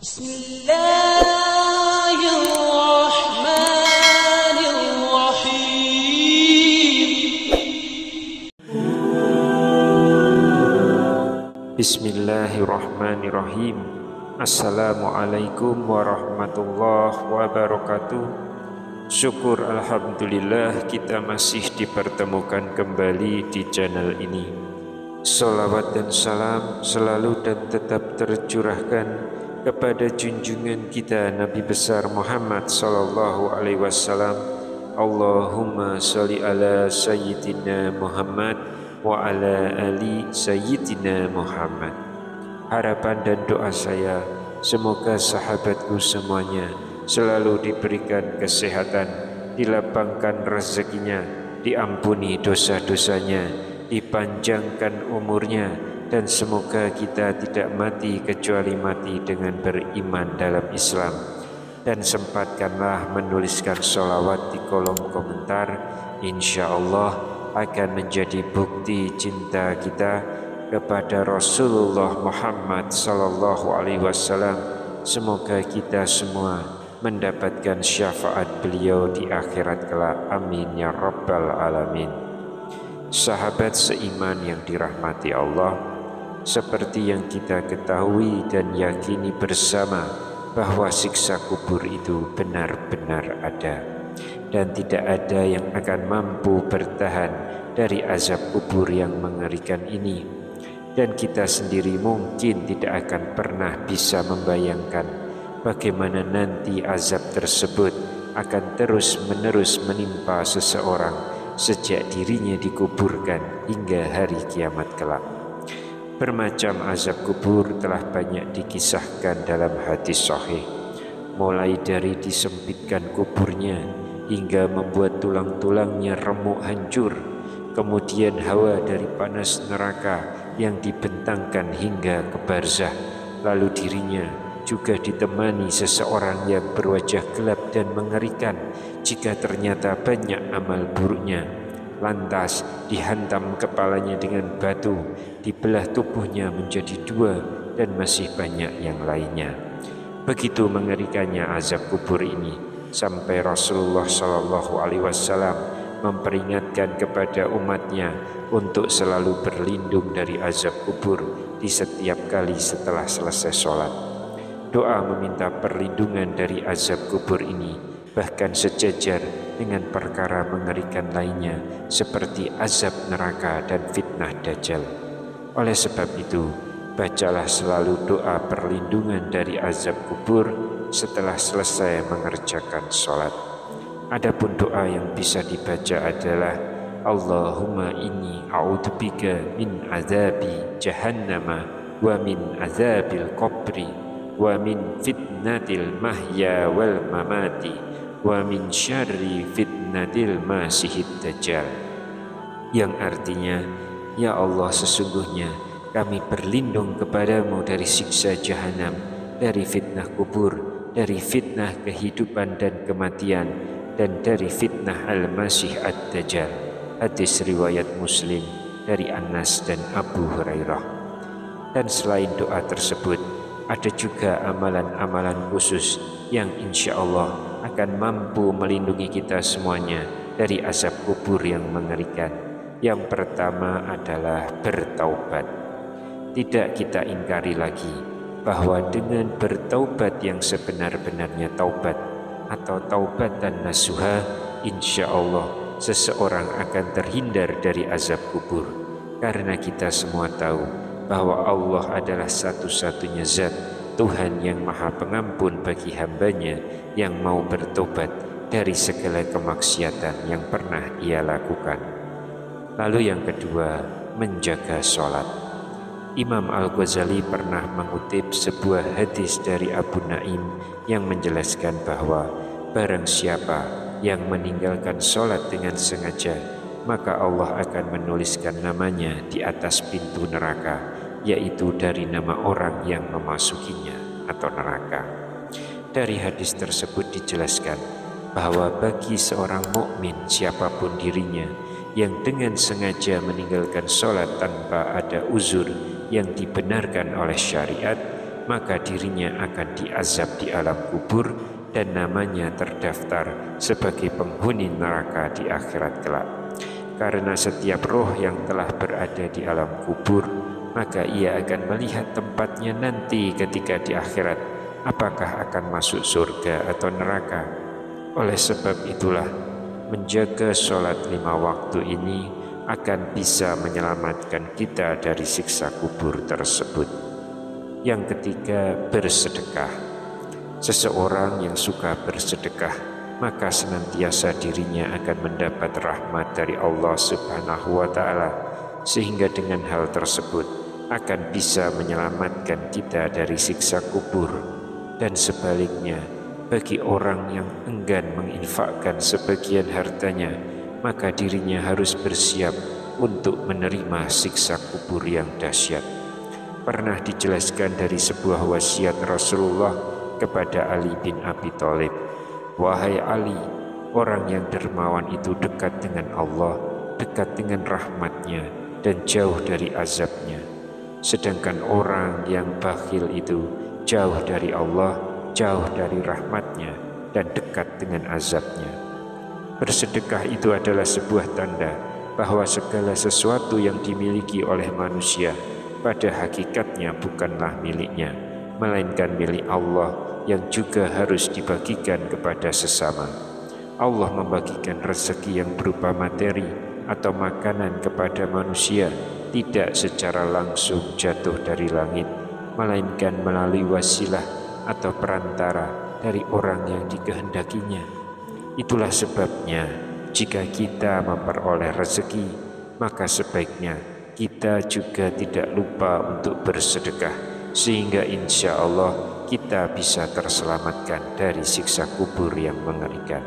Bismillahirrahmanirrahim. Assalamualaikum warahmatullahi wabarakatuh. Syukur alhamdulillah kita masih dipertemukan kembali di channel ini. Salawat dan salam selalu dan tetap tercurahkan kepada junjungan kita Nabi besar Muhammad sallallahu alaihi wasallam. Allahumma sholli ala sayyidina Muhammad wa ala ali sayyidina Muhammad. Harapan dan doa saya, semoga sahabatku semuanya selalu diberikan kesehatan, dilapangkan rezekinya, diampuni dosa-dosanya, dipanjangkan umurnya, dan semoga kita tidak mati kecuali mati dengan beriman dalam Islam. Dan sempatkanlah menuliskan sholawat di kolom komentar, insya Allah akan menjadi bukti cinta kita kepada Rasulullah Muhammad sallallahu alaihi wasallam. Semoga kita semua mendapatkan syafaat beliau di akhirat kelak. Amin ya rabbal alamin. Sahabat seiman yang dirahmati Allah, seperti yang kita ketahui dan yakini bersama bahwa siksa kubur itu benar-benar ada, dan tidak ada yang akan mampu bertahan dari azab kubur yang mengerikan ini. Dan kita sendiri mungkin tidak akan pernah bisa membayangkan bagaimana nanti azab tersebut akan terus-menerus menimpa seseorang sejak dirinya dikuburkan hingga hari kiamat kelak. Bermacam azab kubur telah banyak dikisahkan dalam hadis sahih, mulai dari disempitkan kuburnya hingga membuat tulang-tulangnya remuk hancur, kemudian hawa dari panas neraka yang dibentangkan hingga ke barzah, lalu dirinya juga ditemani seseorang yang berwajah gelap dan mengerikan jika ternyata banyak amal buruknya. Lantas dihantam kepalanya dengan batu, dibelah tubuhnya menjadi dua, dan masih banyak yang lainnya. Begitu mengerikannya azab kubur ini, sampai Rasulullah sallallahu alaihi wasallam memperingatkan kepada umatnya untuk selalu berlindung dari azab kubur di setiap kali setelah selesai sholat. Doa meminta perlindungan dari azab kubur ini bahkan sejajar dengan perkara mengerikan lainnya seperti azab neraka dan fitnah dajjal. Oleh sebab itu, bacalah selalu doa perlindungan dari azab kubur setelah selesai mengerjakan sholat. Adapun doa yang bisa dibaca adalah Allahumma inni a'udzubika min azabi jahannama wa min azabil qabri wa min fitnatil mahya wal mamati wa min syarri fitnatil masihid dajjal. Yang artinya, ya Allah, sesungguhnya kami berlindung kepadamu dari siksa jahanam, dari fitnah kubur, dari fitnah kehidupan dan kematian, dan dari fitnah al-masih ad-dajjal. Hadis riwayat Muslim dari Anas dan Abu Hurairah. Dan selain doa tersebut, ada juga amalan-amalan khusus yang insya Allah akan mampu melindungi kita semuanya dari azab kubur yang mengerikan. Yang pertama adalah bertaubat. Tidak kita ingkari lagi bahwa dengan bertaubat yang sebenar-benarnya taubat atau taubatan nasuha, insya Allah seseorang akan terhindar dari azab kubur. Karena kita semua tahu bahwa Allah adalah satu-satunya zat, Tuhan yang maha pengampun bagi hambanya yang mau bertobat dari segala kemaksiatan yang pernah ia lakukan. Lalu yang kedua, menjaga sholat. Imam Al-Ghazali pernah mengutip sebuah hadis dari Abu Naim yang menjelaskan bahwa barang siapa yang meninggalkan sholat dengan sengaja, maka Allah akan menuliskan namanya di atas pintu neraka, yaitu dari nama orang yang memasukinya atau neraka. Dari hadis tersebut dijelaskan bahwa bagi seorang mukmin siapapun dirinya yang dengan sengaja meninggalkan sholat tanpa ada uzur yang dibenarkan oleh syariat, maka dirinya akan diazab di alam kubur dan namanya terdaftar sebagai penghuni neraka di akhirat kelak. Karena setiap roh yang telah berada di alam kubur, maka ia akan melihat tempatnya nanti ketika di akhirat, apakah akan masuk surga atau neraka. Oleh sebab itulah, menjaga sholat 5 waktu ini akan bisa menyelamatkan kita dari siksa kubur tersebut. Yang ketiga, bersedekah. Seseorang yang suka bersedekah, maka senantiasa dirinya akan mendapat rahmat dari Allah Subhanahu wa Ta'ala, sehingga dengan hal tersebut akan bisa menyelamatkan kita dari siksa kubur. Dan sebaliknya, bagi orang yang enggan menginfakkan sebagian hartanya, maka dirinya harus bersiap untuk menerima siksa kubur yang dahsyat. Pernah dijelaskan dari sebuah wasiat Rasulullah kepada Ali bin Abi Thalib, "Wahai Ali, orang yang dermawan itu dekat dengan Allah, dekat dengan rahmatnya, dan jauh dari azabnya. Sedangkan orang yang bakhil itu jauh dari Allah, jauh dari rahmatnya, dan dekat dengan azabnya." Bersedekah itu adalah sebuah tanda bahwa segala sesuatu yang dimiliki oleh manusia pada hakikatnya bukanlah miliknya, melainkan milik Allah yang juga harus dibagikan kepada sesama. Allah membagikan rezeki yang berupa materi atau makanan kepada manusia tidak secara langsung jatuh dari langit, melainkan melalui wasilah atau perantara dari orang yang dikehendakinya. Itulah sebabnya jika kita memperoleh rezeki, maka sebaiknya kita juga tidak lupa untuk bersedekah, sehingga insya Allah kita bisa terselamatkan dari siksa kubur yang mengerikan.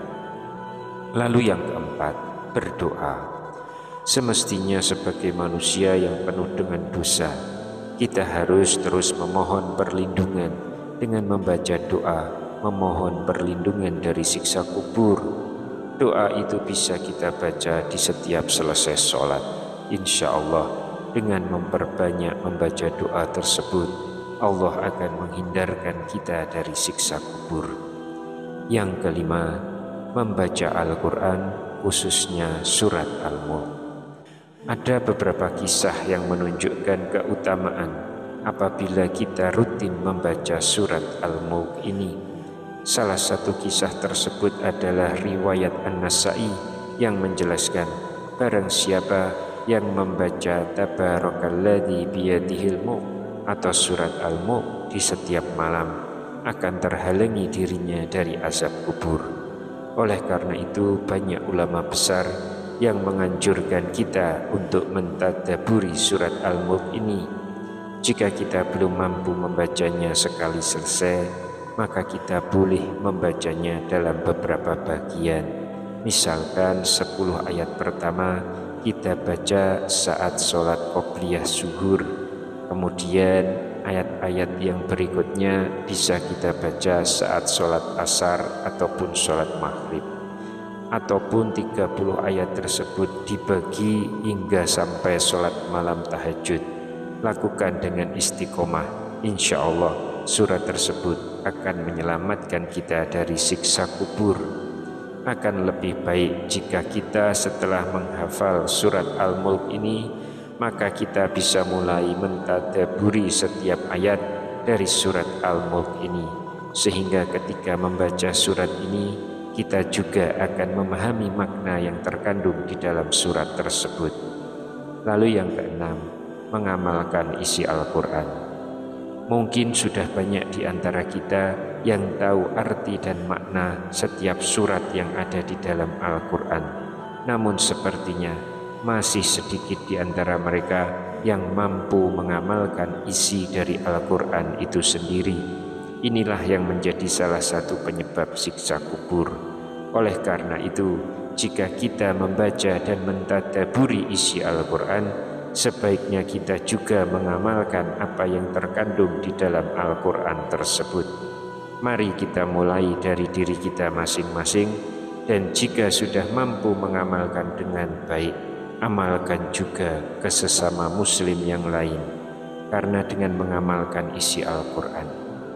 Lalu yang keempat, berdoa. Semestinya sebagai manusia yang penuh dengan dosa, kita harus terus memohon perlindungan dengan membaca doa, memohon perlindungan dari siksa kubur. Doa itu bisa kita baca di setiap selesai sholat. Insya Allah dengan memperbanyak membaca doa tersebut, Allah akan menghindarkan kita dari siksa kubur. Yang kelima, membaca Al-Quran, khususnya surat Al-Mulk. Ada beberapa kisah yang menunjukkan keutamaan apabila kita rutin membaca surat Al-Mulk ini. Salah satu kisah tersebut adalah riwayat An-Nasa'i yang menjelaskan, barang siapa yang membaca Tabarakalladzi biyadihil mulk atau surat Al-Mulk di setiap malam, akan terhalangi dirinya dari azab kubur. Oleh karena itu, banyak ulama besar yang menganjurkan kita untuk mentadabburi surat Al-Mulk ini. Jika kita belum mampu membacanya sekali selesai, maka kita boleh membacanya dalam beberapa bagian. Misalkan 10 ayat pertama kita baca saat sholat qobliyah zuhur, kemudian ayat-ayat yang berikutnya bisa kita baca saat sholat asar ataupun sholat maghrib, ataupun 30 ayat tersebut dibagi hingga sampai sholat malam tahajud. Lakukan dengan istiqomah, insya Allah surat tersebut akan menyelamatkan kita dari siksa kubur. Akan lebih baik jika kita setelah menghafal surat Al-Mulk ini, maka kita bisa mulai mentadabburi setiap ayat dari surat Al-Mulk ini, sehingga ketika membaca surat ini kita juga akan memahami makna yang terkandung di dalam surat tersebut. Lalu yang keenam, mengamalkan isi Al-Quran. Mungkin sudah banyak di antara kita yang tahu arti dan makna setiap surat yang ada di dalam Al-Quran. Namun sepertinya masih sedikit di antara mereka yang mampu mengamalkan isi dari Al-Quran itu sendiri. Inilah yang menjadi salah satu penyebab siksa kubur. Oleh karena itu, jika kita membaca dan mentadabburi isi Al-Quran, sebaiknya kita juga mengamalkan apa yang terkandung di dalam Al-Quran tersebut. Mari kita mulai dari diri kita masing-masing, dan jika sudah mampu mengamalkan dengan baik, amalkan juga ke sesama muslim yang lain. karena dengan mengamalkan isi Al-Quran,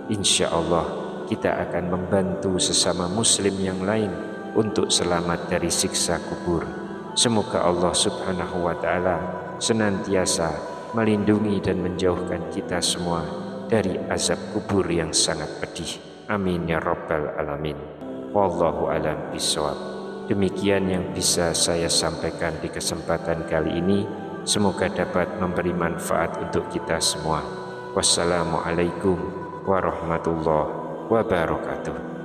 insya Allah kita akan membantu sesama muslim yang lain untuk selamat dari siksa kubur. Semoga Allah Subhanahu wa Ta'ala senantiasa melindungi dan menjauhkan kita semua dari azab kubur yang sangat pedih. Amin ya rabbal alamin. Wallahu alam bishawab. Demikian yang bisa saya sampaikan di kesempatan kali ini. Semoga dapat memberi manfaat untuk kita semua. Wassalamualaikum warahmatullahi wabarakatuh.